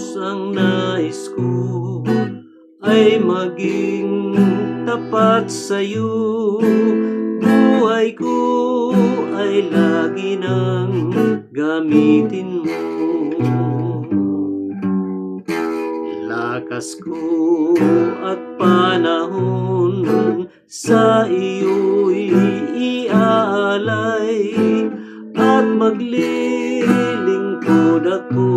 Jesus, ang nais ko ay maging tapat sa'yo. Buhay ko ay lagi nang gamitin mo. Lakas ko at panahon sa iyo'y iaalay, at maglilingkod ako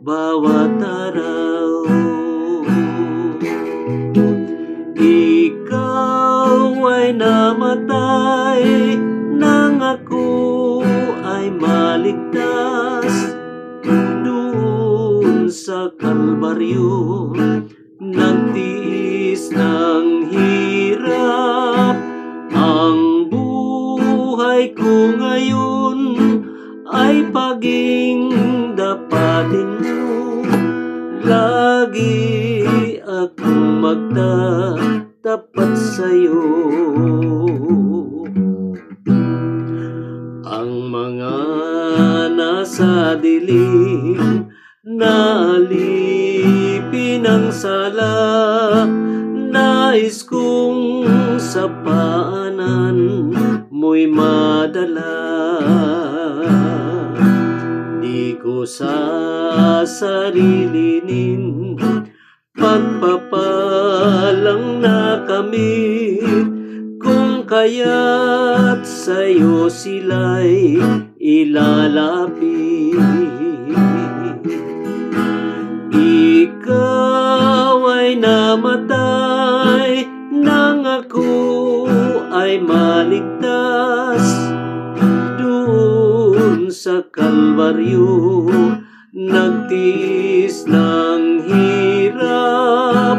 bawat araw. Ikaw ay namatay nang ako ay maligtas. Doon sa Kalbaryo nagtiis ng hirap. Ang buhay ko ngayon ay paging dapatin mo. Lagi akong magtatapat sa'yo. Ang mga nasa dilim na alipin ang sala, nais kong sa paanan mo'y madala. Di ko sasarilinin pagpapalang nakamit, kung kaya't sa'yo sila'y ilalapit. Ikaw ay namatay nang ako ay maligtas. Doon sa Kalbaryo nagtiis ng hirap.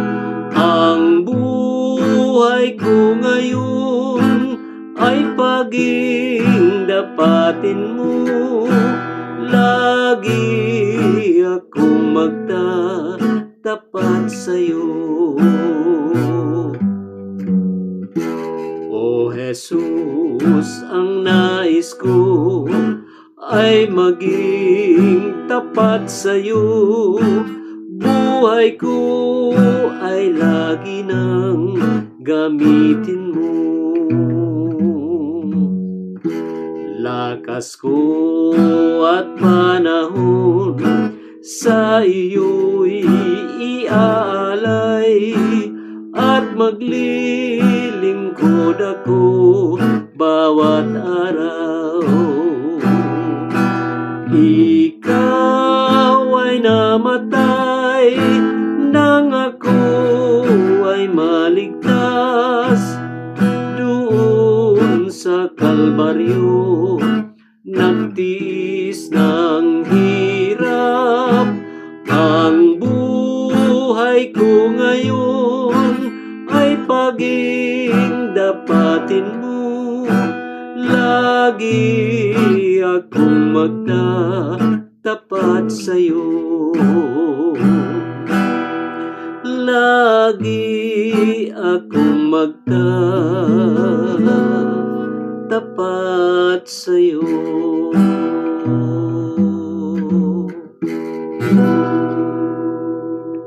Ang buhay ko ngayon ay paging dapatin mo. Lagi akong magtatapat sa'yo. O Jesus, ang nais ko ay maging tapat sa'yo. Buhay ko ay lagi nang gamitin mo. Lakas ko at panahon sa iyo'y iaalay, at maglilingkod ako bawat araw. Ikaw ay namatay nang ako ay maligtas. Doon sa Kalbaryo nagtiis ng hirap. Ang buhay ko ngayon ay paging dapatin mo. Lagi akong magtatapat sa'yo. Lagi akong magtatapat sa'yo.